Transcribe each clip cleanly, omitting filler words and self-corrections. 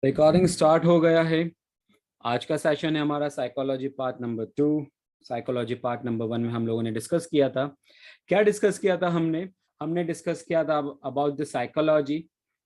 Recording start हो गया है। आज का सेशन है हमारा psychology part number 2। Psychology part number 1 में हम लोगों ने डिस्कस किया था। क्या डिस्कस किया था हमने हमने डिस्कस किया था about the psychology.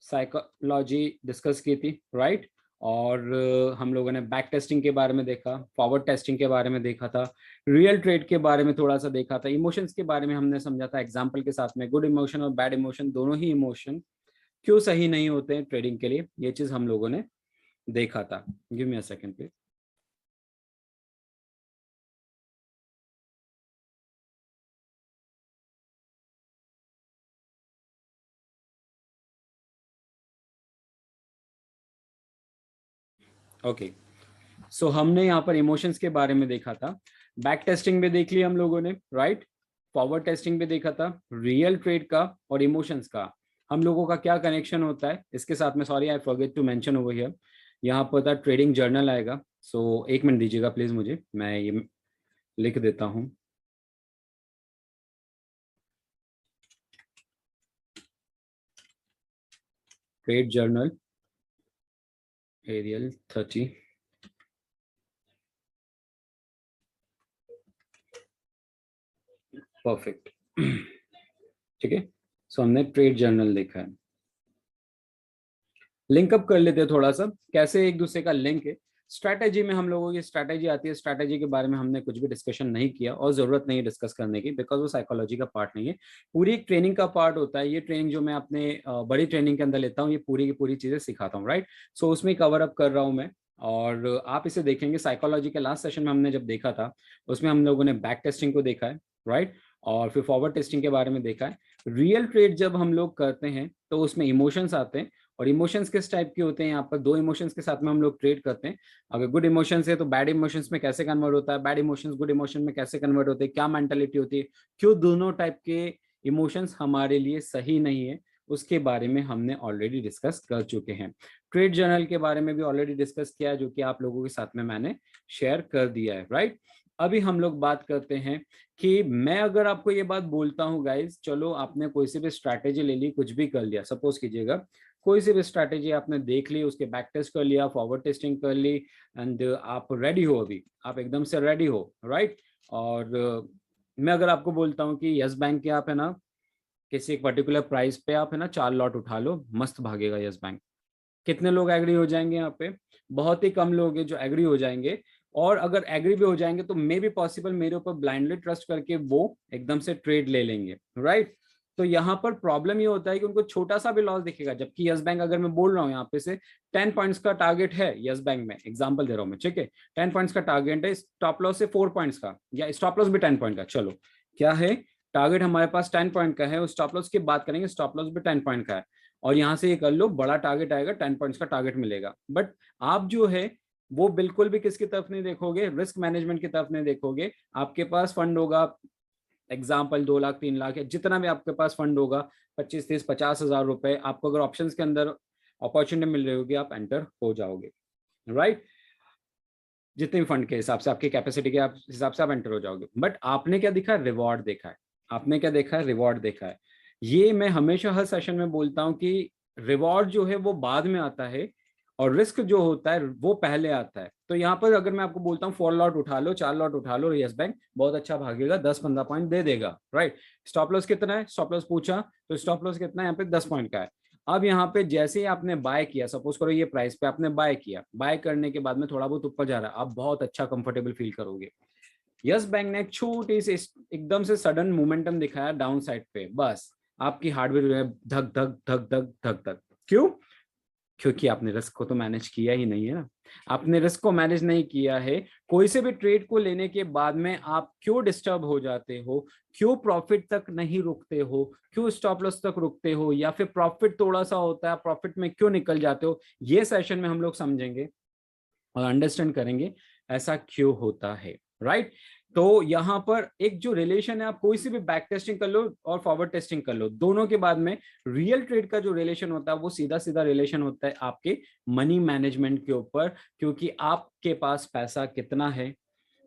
Psychology discuss की थी, राइट। और हम लोगों ने बैक टेस्टिंग के बारे में देखा, फॉरवर्ड टेस्टिंग के बारे में देखा था, रियल ट्रेड के बारे में थोड़ा सा देखा था, इमोशंस के बारे में हमने समझा था एग्जाम्पल के साथ में। गुड इमोशन और बैड इमोशन, दोनों ही इमोशन क्यों सही नहीं होते हैं ट्रेडिंग के लिए, ये चीज हम लोगों ने देखा था। Give me a second please. Okay, so हमने यहाँ पर इमोशंस के बारे में देखा था, बैक टेस्टिंग भी देख लिया हम लोगों ने, राइट। फॉरवर्ड टेस्टिंग भी देखा था, रियल ट्रेड का और इमोशंस का हम लोगों का क्या कनेक्शन होता है इसके साथ में। Sorry I forget to mention over here, यहाँ पर था ट्रेडिंग जर्नल आएगा। सो एक मिनट दीजिएगा प्लीज मुझे, मैं ये लिख देता हूँ। Trade journal Arial 30। परफेक्ट। ठीक है, सो हमने ट्रेड जर्नल देखा है। लिंकअप कर लेते हैं थोड़ा सा, कैसे एक दूसरे का लिंक है। स्ट्रैटेजी में हम लोगों की स्ट्रैटेजी आती है, स्ट्रैटेजी के बारे में हमने कुछ भी डिस्कशन नहीं किया और जरूरत नहीं है डिस्कस करने की, बिकॉज वो साइकोलॉजी का पार्ट नहीं है, पूरी एक ट्रेनिंग का पार्ट होता है। ये ट्रेनिंग जो मैं अपने बड़ी ट्रेनिंग के अंदर लेता हूँ, ये पूरी की पूरी चीजें सिखाता हूँ, राइट। सो उसमें कवर अप कर रहा हूँ मैं, और आप इसे देखेंगे। साइकोलॉजी के लास्ट सेशन में हमने जब देखा था, उसमें हम लोगों ने बैक टेस्टिंग को देखा है, राइट, और फिर फॉरवर्ड टेस्टिंग के बारे में देखा है। रियल ट्रेड जब हम लोग करते हैं तो उसमें इमोशंस आते हैं, और इमोशंस किस टाइप के होते हैं। यहाँ पर दो इमोशंस के साथ में हम लोग ट्रेड करते हैं। अगर गुड इमोशंस है तो बैड इमोशंस में कैसे कन्वर्ट होता है, बैड इमोशंस गुड इमोशन में कैसे कन्वर्ट होते हैं, क्या मेंटालिटी होती है, क्यों दोनों टाइप के इमोशंस हमारे लिए सही नहीं है, उसके बारे में हमने ऑलरेडी डिस्कस कर चुके हैं। ट्रेड जर्नल के बारे में भी ऑलरेडी डिस्कस किया है, जो कि आप लोगों के साथ में मैंने शेयर कर दिया है, राइट। अभी हम लोग बात करते हैं कि मैं अगर आपको ये बात बोलता हूँ गाइज, चलो आपने कोई सी भी स्ट्रैटेजी ले ली, कुछ भी कर लिया, सपोज कीजिएगा कोई सी भी स्ट्रैटेजी आपने देख ली, उसके बैक टेस्ट कर लिया, फॉरवर्ड टेस्टिंग कर ली, एंड आप रेडी हो, अभी आप एकदम से रेडी हो, राइट। और मैं अगर आपको बोलता हूँ कि यस बैंक के आप है ना किसी एक पर्टिकुलर प्राइस पे आप है ना 4 लॉट उठा लो, मस्त भागेगा यस बैंक, कितने लोग एग्री हो जाएंगे यहाँ पे? बहुत ही कम लोग हैं जो एग्री हो जाएंगे। और अगर एग्री भी हो जाएंगे तो मे बी पॉसिबल मेरे ऊपर ब्लाइंडली ट्रस्ट करके वो एकदम से ट्रेड ले लेंगे, राइट। तो यहाँ पर प्रॉब्लम ये होता है कि उनको छोटा सा भी लॉस दिखेगा, जबकि यस बैंक, अगर मैं बोल रहा हूँ यहाँ पे से 10 पॉइंट्स का टारगेट है यस बैंक में, एग्जाम्पल दे रहा हूँ मैं, ठीक है, 10 पॉइंट्स का टारगेट है, स्टॉप लॉस से 4 पॉइंट्स का, या स्टॉप लॉस भी 10 पॉइंट का, चलो क्या है, टारगेट हमारे पास 10 पॉइंट का है, स्टॉप लॉस की बात करेंगे, स्टॉप लॉस भी 10 पॉइंट का है। और यहाँ से ये कर लो, बड़ा टारगेट आएगा, 10 पॉइंट्स का टारगेट मिलेगा। बट आप जो है वो बिल्कुल भी किसकी तरफ नहीं देखोगे, रिस्क मैनेजमेंट की तरफ नहीं देखोगे। आपके पास फंड होगा, एग्जाम्पल 2 लाख 3 लाख, या जितना भी आपके पास फंड होगा, 25 30 50 हजार रुपए, आपको अगर ऑप्शंस के अंदर अपॉर्चुनिटी मिल रही होगी, आप एंटर हो जाओगे, राइट। जितने भी फंड के हिसाब से, आपकी कैपेसिटी के हिसाब से आप एंटर हो जाओगे। बट आपने क्या देखा है, रिवॉर्ड देखा है। आपने क्या देखा है, रिवॉर्ड देखा है। ये मैं हमेशा हर सेशन में बोलता हूँ कि रिवॉर्ड जो है वो बाद में आता है, और रिस्क जो होता है वो पहले आता है। तो यहाँ पर अगर मैं आपको बोलता हूँ 4 लॉट उठा लो, 4 लॉट उठा लो, यस बैंक बहुत अच्छा भागेगा, 10 15 पॉइंट दे देगा, राइट। स्टॉप लॉस कितना है, स्टॉप लॉस पूछा तो स्टॉप लॉस कितना है यहाँ पे, 10 पॉइंट का है। अब यहाँ पे जैसे ही आपने बाय किया, सपोज करो ये प्राइस पे आपने बाय किया, बाय करने के बाद में थोड़ा बहुत ऊपर जा रहा है, आप बहुत अच्छा कंफर्टेबल फील करोगे। यस बैंक ने एक छोटी सी एकदम से सडन मोमेंटम दिखाया डाउन साइड पे, बस आपकी हार्डवेयर धक धक धक धक धक धक। क्यों? क्योंकि आपने रिस्क को तो मैनेज किया ही नहीं है ना। आपने रिस्क को मैनेज नहीं किया है। कोई से भी ट्रेड को लेने के बाद में आप क्यों डिस्टर्ब हो जाते हो, क्यों प्रॉफिट तक नहीं रुकते हो, क्यों स्टॉप लॉस तक रुकते हो, या फिर प्रॉफिट थोड़ा सा होता है प्रॉफिट में क्यों निकल जाते हो, ये सेशन में हम लोग समझेंगे और अंडरस्टैंड करेंगे ऐसा क्यों होता है, राइट। तो यहाँ पर एक जो रिलेशन है, आप कोई सी भी बैक टेस्टिंग कर लो और फॉरवर्ड टेस्टिंग कर लो, दोनों के बाद में रियल ट्रेड का जो रिलेशन होता है वो सीधा सीधा रिलेशन होता है आपके मनी मैनेजमेंट के ऊपर। क्योंकि आपके पास पैसा कितना है,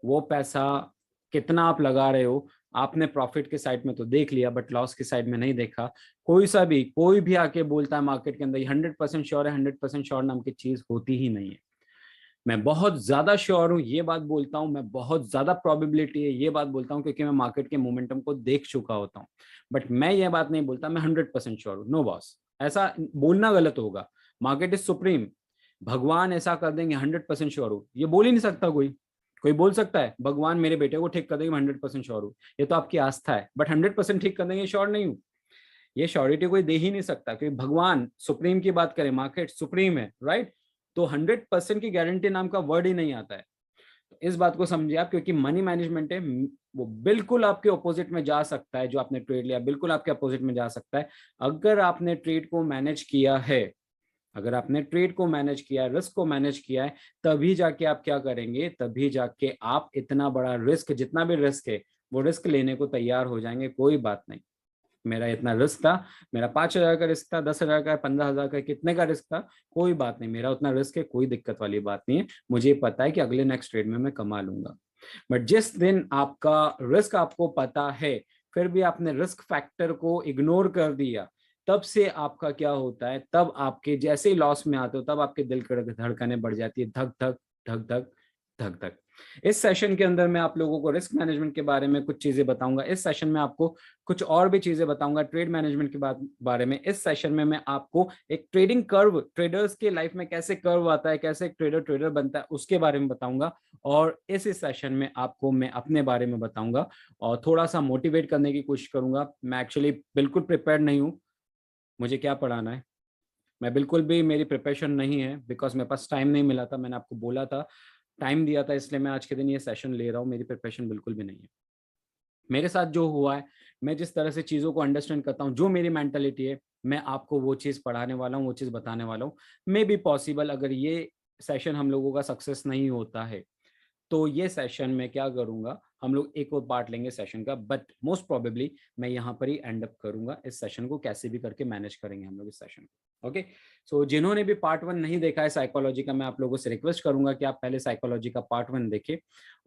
वो पैसा कितना आप लगा रहे हो, आपने प्रॉफिट के साइड में तो देख लिया बट लॉस की साइड में नहीं देखा। कोई भी आके बोलता है मार्केट के अंदर 100% श्योर है, 100% श्योर नाम की चीज होती ही नहीं है। मैं बहुत ज्यादा श्योर हूं ये बात बोलता हूं, मैं बहुत ज्यादा प्रोबेबिलिटी है ये बात बोलता हूं, क्योंकि मैं मार्केट के मोमेंटम को देख चुका होता हूं। बट मैं ये बात नहीं बोलता मैं 100% श्योर हूं। नो बॉस, ऐसा बोलना गलत होगा। मार्केट इज सुप्रीम, भगवान ऐसा कर देंगे 100% श्योर हूं, ये बोल ही नहीं सकता कोई। कोई बोल सकता है भगवान मेरे बेटे को ठीक कर देंगे, मैं 100% श्योर हूं, ये तो आपकी आस्था है। बट 100% ठीक कर देंगे श्योर नहीं हूं, ये श्योरिटी कोई दे ही नहीं सकता, क्योंकि भगवान सुप्रीम की बात करें, मार्केट सुप्रीम है, राइट। तो 100% की गारंटी नाम का वर्ड ही नहीं आता है। तो इस बात को समझिए आप, क्योंकि मनी मैनेजमेंट है वो बिल्कुल आपके ऑपोजिट में जा सकता है। जो आपने ट्रेड लिया बिल्कुल आपके अपोजिट में जा सकता है। अगर आपने ट्रेड को मैनेज किया है, अगर आपने ट्रेड को मैनेज किया है, रिस्क को मैनेज किया है, तभी जाके आप क्या करेंगे, तभी जाके आप इतना बड़ा रिस्क, जितना भी रिस्क है वो रिस्क लेने को तैयार हो जाएंगे। कोई बात नहीं, मेरा इतना रिस्क था, मेरा 5,000 का रिस्क था, 10,000 का, 15,000 का, कितने का रिस्क था, कोई बात नहीं, मेरा उतना रिस्क है, कोई दिक्कत वाली बात नहीं है। मुझे पता है कि अगले नेक्स्ट ट्रेड में मैं कमा लूंगा। बट जिस दिन आपका रिस्क आपको पता है, फिर भी आपने रिस्क फैक्टर को इग्नोर कर दिया, तब से आपका क्या होता है, तब आपके जैसे ही लॉस में आते हो तब आपके दिल की धड़कने बढ़ जाती है, धक धक धक धक धक धक। इस सेशन के अंदर मैं आप लोगों को रिस्क मैनेजमेंट के बारे में कुछ चीजें बताऊंगा। इस सेशन में आपको कुछ और भी चीजें बताऊंगा ट्रेड मैनेजमेंट के बारे में। इस सेशन में मैं आपको एक ट्रेडिंग कर्व, ट्रेडर्स के लाइफ में कैसे कर्व आता है, कैसे एक ट्रेडर बनता है, उसके बारे में बताऊंगा। और इस सेशन में आपको मैं अपने बारे में बताऊंगा और थोड़ा सा मोटिवेट करने की कोशिश करूंगा। मैं एक्चुअली बिल्कुल प्रिपेयर्ड नहीं हूँ, मुझे क्या पढ़ाना है, मैं बिल्कुल भी, मेरी प्रिपरेशन नहीं है, बिकॉज मेरे पास टाइम नहीं मिला था। मैंने आपको बोला था, टाइम दिया था, इसलिए मैं आज के दिन ये सेशन ले रहा हूँ। मेरी प्रिपरेशन बिल्कुल भी नहीं है। मेरे साथ जो हुआ है, मैं जिस तरह से चीज़ों को अंडरस्टैंड करता हूँ, जो मेरी मेंटालिटी है, मैं आपको वो चीज़ पढ़ाने वाला हूँ, वो चीज़ बताने वाला हूँ। मे बी पॉसिबल अगर ये सेशन हम लोगों का सक्सेस नहीं होता है, तो ये सेशन में क्या करूंगा, हम लोग एक और पार्ट लेंगे सेशन का, बट मोस्ट प्रोबेबली मैं यहाँ पर ही एंड अप करूंगा। इस सेशन को कैसे भी करके मैनेज करेंगे हम लोग इस सेशन को। ओके, सो जिन्होंने भी पार्ट 1 नहीं देखा है साइकोलॉजी का, मैं आप लोगों से रिक्वेस्ट करूंगा कि आप पहले साइकोलॉजी का पार्ट 1 देखें,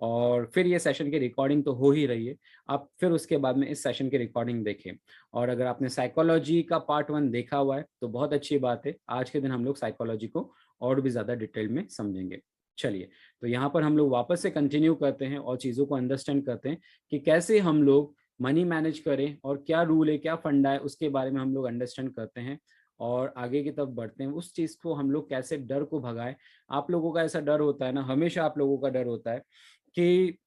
और फिर ये सेशन की रिकॉर्डिंग तो हो ही रही है, आप फिर उसके बाद में इस सेशन की रिकॉर्डिंग देखें। और अगर आपने साइकोलॉजी का पार्ट 1 देखा हुआ है तो बहुत अच्छी बात है, आज के दिन हम लोग साइकोलॉजी को और भी ज्यादा डिटेल में समझेंगे। चलिए, तो यहाँ पर हम लोग वापस से कंटिन्यू करते हैं और चीज़ों को अंडरस्टैंड करते हैं कि कैसे हम लोग मनी मैनेज करें और क्या रूल है, क्या फंडा है, उसके बारे में हम लोग अंडरस्टैंड करते हैं और आगे की तरफ बढ़ते हैं। उस चीज़ को हम लोग कैसे, डर को भगाएं। आप लोगों का ऐसा डर होता है ना, हमेशा आप लोगों का डर होता है कि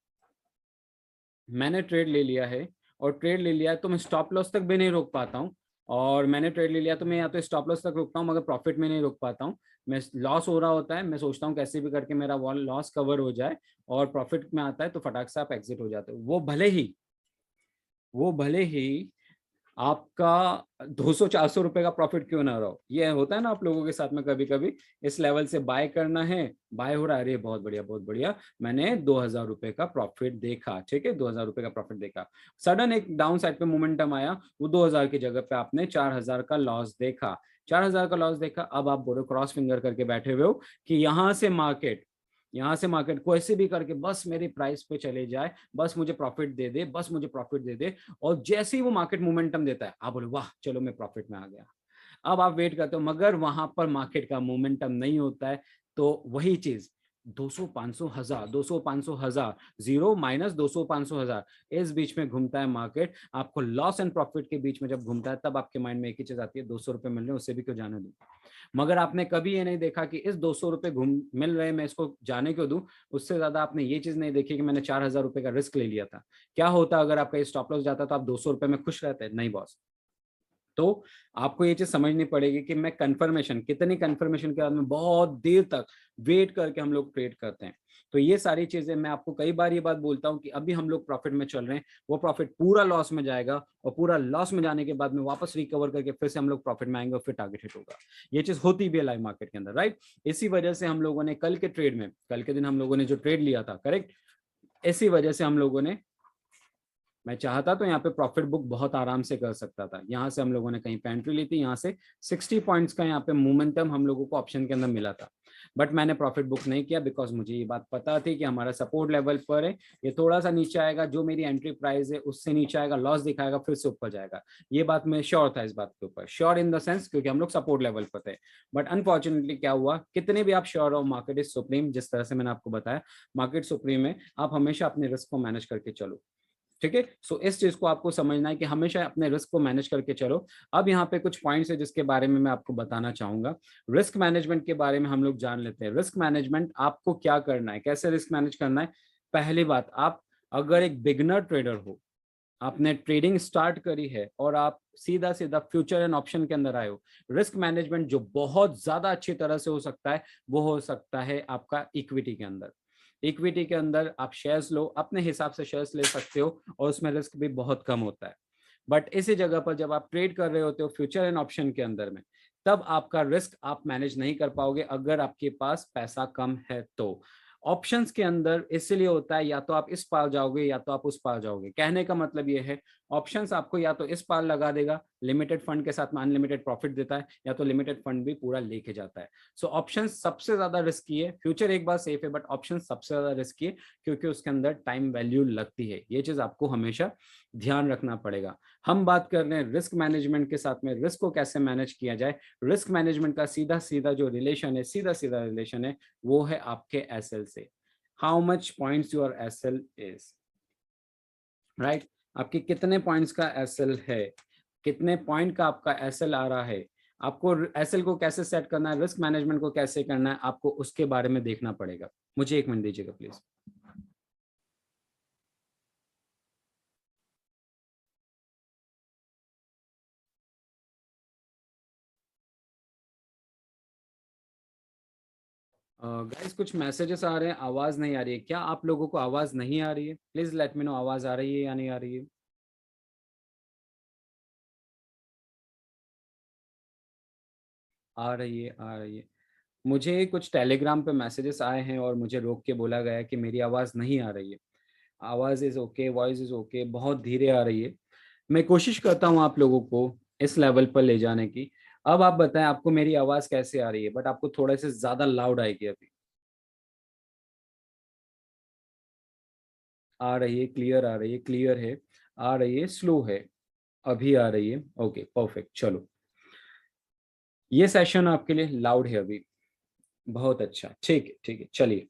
मैंने ट्रेड ले लिया है, और ट्रेड ले लिया है तो मैं स्टॉप लॉस तक भी नहीं रोक पाता हूँ, और मैंने ट्रेड ले लिया तो मैं या तो स्टॉप लॉस तक रोकता हूँ मगर प्रॉफिट में नहीं रोक पाता हूँ। मैं लॉस हो रहा होता है, मैं सोचता हूँ कैसे भी करके मेरा लॉस कवर हो जाए, और प्रॉफिट में आता है तो फटाक से आप एग्जिट हो जाते हो। वो भले ही आपका 200-400 रुपए का प्रॉफिट क्यों ना रहो। ये होता है ना आप लोगों के साथ में, कभी कभी इस लेवल से बाय करना है, बाय हो रहा है, अरे बहुत बढ़िया बहुत बढ़िया, मैंने 2,000 रुपए का प्रॉफिट देखा, ठीक है, 2,000 रुपए का प्रॉफिट देखा, सडन एक डाउन साइड पे मोमेंटम आया, वो 2,000 की जगह पे आपने 4,000 का लॉस देखा। 4,000 का लॉस देखा, अब आप बोलो क्रॉस फिंगर करके बैठे हुए हो कि यहाँ से मार्केट को ऐसे भी करके बस मेरी प्राइस पे चले जाए, बस मुझे प्रॉफिट दे दे, बस मुझे प्रॉफिट दे दे। और जैसे ही वो मार्केट मोमेंटम देता है, आप बोले वाह चलो मैं प्रॉफिट में आ गया। अब आप वेट करते हो, मगर वहां पर मार्केट का मोमेंटम नहीं होता है। तो वही चीज 200 500 हजार, 200 500 हजार, 0 माइनस 200 500 हजार, इस बीच में घूमता है मार्केट। आपको लॉस एंड प्रॉफिट के बीच में जब घूमता है, तब आपके माइंड में एक ही चीज आती है, 200 रुपए मिल रहे हैं, उससे भी क्यों जाने दूं। मगर आपने कभी ये नहीं देखा कि इस 200 रुपए घूम मिल रहे, मैं इसको जाने क्यों दूं। उससे ज्यादा आपने ये चीज नहीं देखी कि मैंने 4,000 रुपए का रिस्क ले लिया था। क्या होता अगर आपका स्टॉप लॉस जाता तो आप 200 रुपए में खुश रहते? नहीं बॉस। तो आपको ये चीज समझनी पड़ेगी कि मैं कंफर्मेशन, कितनी कंफर्मेशन के बाद में बहुत देर तक वेट करके हम लोग ट्रेड करते हैं। तो ये सारी चीजें मैं आपको कई बार ये बात बोलता हूं कि अभी हम लोग प्रॉफिट में चल रहे हैं, वो प्रॉफिट पूरा लॉस में जाएगा, और पूरा लॉस में जाने के बाद में वापस रिकवर करके फिर से हम लोग प्रॉफिट में आएंगे और फिर टारगेट हिट होगा। ये चीज होती भी है लाइव मार्केट के अंदर, राइट। इसी वजह से हम लोगों ने कल के ट्रेड में, कल के दिन हम लोगों ने जो ट्रेड लिया था, करेक्ट, इसी वजह से हम लोगों ने मैं चाहता तो यहाँ पे प्रॉफिट बुक बहुत आराम से कर सकता था। यहाँ से हम लोगों ने कहीं पे एंट्री ली थी, यहाँ से 60 पॉइंट्स का यहाँ पे मोमेंटम हम लोगों को ऑप्शन के अंदर मिला था, बट मैंने प्रॉफिट बुक नहीं किया बिकॉज मुझे ये बात पता थी कि हमारा सपोर्ट लेवल पर है, ये थोड़ा सा नीचे आएगा, जो मेरी एंट्री प्राइस है उससे नीचे आएगा, लॉस दिखाएगा, फिर से ऊपर जाएगा। ये बात मैं श्योर था इस बात के ऊपर, श्योर इन द सेंस क्योंकि हम लोग सपोर्ट लेवल पर थे। बट अनफॉर्चुनेटली क्या हुआ, कितने भी आप श्योर हो मार्केट इज सुप्रीम, जिस तरह से मैंने आपको बताया मार्केट सुप्रीम है, आप हमेशा अपने रिस्क को मैनेज करके चलो। ठीक है, सो इस चीज को आपको समझना है कि हमेशा अपने रिस्क को मैनेज करके चलो। अब यहाँ पे कुछ पॉइंट्स है जिसके बारे में मैं आपको बताना चाहूंगा। रिस्क मैनेजमेंट के बारे में हम लोग जान लेते हैं। रिस्क मैनेजमेंट आपको क्या करना है, कैसे रिस्क मैनेज करना है। पहली बात, आप अगर एक बिगनर ट्रेडर हो, आपने ट्रेडिंग स्टार्ट करी है और आप सीधा सीधा फ्यूचर एंड ऑप्शन के अंदर आए हो, रिस्क मैनेजमेंट जो बहुत ज्यादा अच्छी तरह से हो सकता है वो हो सकता है आपका इक्विटी के अंदर। इक्विटी के अंदर आप शेयर्स लो, अपने हिसाब से शेयर्स ले सकते हो और उसमें रिस्क भी बहुत कम होता है। बट इसी जगह पर जब आप ट्रेड कर रहे होते हो फ्यूचर एंड ऑप्शन के अंदर में, तब आपका रिस्क आप मैनेज नहीं कर पाओगे अगर आपके पास पैसा कम है तो। ऑप्शंस के अंदर इसलिए होता है या तो आप इस पार जाओगे या तो आप उस पार जाओगे। कहने का मतलब ये है, ऑप्शंस आपको या तो इस पार लगा देगा, लिमिटेड फंड के साथ में अनलिमिटेड प्रॉफिट देता है, या तो लिमिटेड फंड भी पूरा लेके जाता है। सो ऑप्शंस सबसे ज्यादा रिस्की है। फ्यूचर एक बार सेफ है बट ऑप्शन सबसे ज्यादा रिस्की है क्योंकि उसके अंदर टाइम वैल्यू लगती है। ये चीज आपको हमेशा ध्यान रखना पड़ेगा। हम बात कर रहे हैं रिस्क मैनेजमेंट के साथ में रिस्क को कैसे मैनेज किया जाए। रिस्क मैनेजमेंट का सीधा सीधा जो रिलेशन है, सीधा सीधा रिलेशन है, वो है आपके एसएल से। How much points your SL is, right. आपके कितने पॉइंट्स का एसएल है, कितने पॉइंट का आपका एसएल आ रहा है। आपको एसएल को कैसे सेट करना है, रिस्क मैनेजमेंट को कैसे करना है, आपको उसके बारे में देखना पड़ेगा। मुझे एक मिनट दीजिएगा प्लीज। गाइस कुछ मैसेजेस आ रहे हैं, आवाज नहीं आ रही है क्या? आप लोगों को आवाज नहीं आ रही है? प्लीज लेट मी नो, आवाज आ रही है या नहीं आ रही है? आ रही है, आ रही है। मुझे कुछ टेलीग्राम पे मैसेजेस आए हैं और मुझे रोक के बोला गया है कि मेरी आवाज नहीं आ रही है। आवाज is okay, voice is okay, बहुत धीरे आ रही है। मैं कोशिश करता हूँ आप लोगों को इस लेवल पर ले जाने की। अब आप बताएं आपको मेरी आवाज कैसे आ रही है, बट आपको थोड़ा से ज्यादा लाउड आएगी अभी। आ रही है, क्लियर आ रही है, क्लियर है, आ रही है, स्लो है, अभी आ रही है। ओके परफेक्ट, चलो ये सेशन आपके लिए लाउड है अभी। बहुत अच्छा, ठीक है ठीक है, चलिए।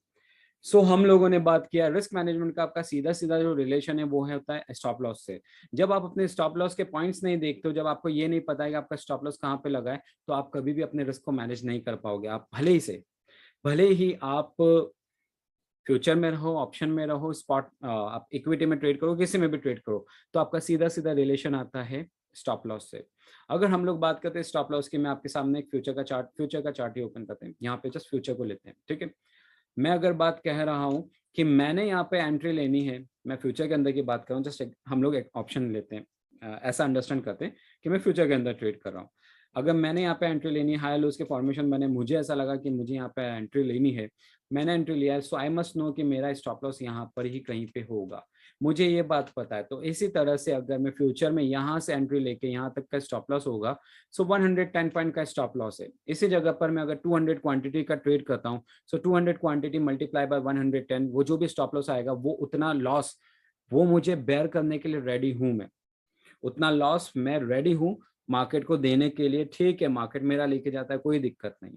सो हम लोगों ने बात किया रिस्क मैनेजमेंट का। आपका सीधा सीधा जो रिलेशन है वो है होता है स्टॉप लॉस से। जब आप अपने स्टॉप लॉस के पॉइंट्स नहीं देखते हो, जब आपको ये नहीं पता है कि आपका स्टॉप लॉस कहाँ पे लगा है, तो आप कभी भी अपने रिस्क को मैनेज नहीं कर पाओगे। आप भले ही आप फ्यूचर में रहो, ऑप्शन में रहो, स्पॉट आप इक्विटी में ट्रेड करो, किसी में भी ट्रेड करो, तो आपका सीधा सीधा रिलेशन आता है स्टॉप लॉस से। अगर हम लोग बात करते हैं स्टॉप लॉस की, मैं आपके सामने एक फ्यूचर का चार्ट ही ओपन करते हैं। यहाँ पे जस्ट फ्यूचर को लेते हैं, ठीक है। मैं अगर बात कह रहा हूँ कि मैंने यहाँ पे एंट्री लेनी है, मैं फ्यूचर के अंदर की बात कर रहा हूँ, जस्ट हम लोग एक ऑप्शन लेते हैं, ऐसा अंडरस्टैंड करते हैं कि मैं फ्यूचर के अंदर ट्रेड कर रहा हूँ। अगर मैंने यहाँ पे एंट्री लेनी है, हाई लोज के फॉर्मेशन बने, मुझे ऐसा लगा कि मुझे यहाँ पे एंट्री लेनी है, मैंने एंट्री लिया है, सो आई मस्ट नो कि मेरा स्टॉप लॉस यहाँ पर ही कहीं पे होगा। मुझे ये बात पता है। तो इसी तरह से अगर मैं फ्यूचर में यहाँ से एंट्री लेके यहाँ तक का स्टॉप लॉस होगा, सो 110 पॉइंट का स्टॉप लॉस है। इसी जगह पर मैं अगर 200 क्वांटिटी का ट्रेड करता हूँ, सो 200 क्वांटिटी मल्टीप्लाई बाय 110, वो जो भी स्टॉप लॉस आएगा वो उतना लॉस वो मुझे बेयर करने के लिए रेडी हूं मैं, उतना लॉस मैं रेडी हूं मार्केट को देने के लिए। ठीक है, मार्केट मेरा लेके जाता है, कोई दिक्कत नहीं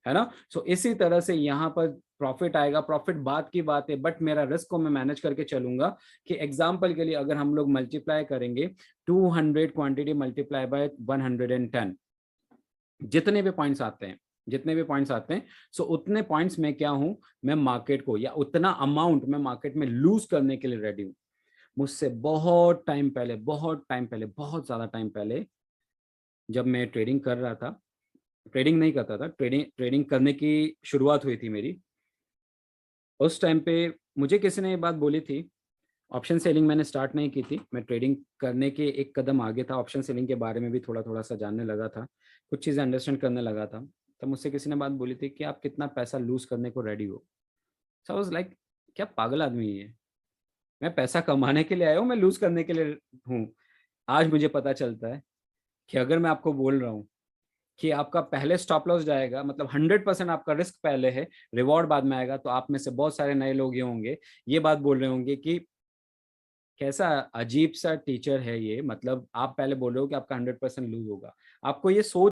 है ना। सो इसी तरह से यहाँ पर प्रॉफिट आएगा, प्रॉफिट बात की बात है, बट मेरा रिस्क को मैं मैनेज करके चलूंगा। कि एग्जांपल के लिए अगर हम लोग मल्टीप्लाई करेंगे 200 क्वांटिटी मल्टीप्लाई बाय 110, जितने भी पॉइंट्स आते हैं, जितने भी पॉइंट्स आते हैं, सो उतने पॉइंट्स में क्या हूं, मैं मार्केट को, या उतना अमाउंट मैं मार्केट में लूज करने के लिए रेडी हूं। मुझसे बहुत टाइम पहले, बहुत टाइम पहले, बहुत ज्यादा टाइम पहले, जब मैं ट्रेडिंग कर रहा था, ट्रेडिंग नहीं करता था, ट्रेडिंग ट्रेडिंग करने की शुरुआत हुई थी मेरी, उस टाइम पे मुझे किसी ने ये बात बोली थी। ऑप्शन सेलिंग मैंने स्टार्ट नहीं की थी, मैं ट्रेडिंग करने के एक कदम आगे था, ऑप्शन सेलिंग के बारे में भी थोड़ा थोड़ा सा जानने लगा था, कुछ चीज़ें अंडरस्टैंड करने लगा था। तब मुझसे किसी ने बात बोली थी कि आप कितना पैसा लूज करने को रेडी हो। सो आई वाज लाइक, क्या पागल आदमी है ये। मैं पैसा कमाने के लिए आया हूँ, मैं लूज करने के लिए हूँ। आज मुझे पता चलता है कि अगर मैं आपको बोल रहा हूँ कि आपका पहले स्टॉप लॉस जाएगा, मतलब 100% आपका रिस्क पहले है, रिवॉर्ड बाद में आएगा, तो आप में से बहुत सारे नए लोग ये होंगे, ये बात बोल रहे होंगे कि कैसा अजीब सा टीचर है ये, मतलब आप पहले बोल रहे हो कि आपका 100% लूज होगा। आपको ये सोच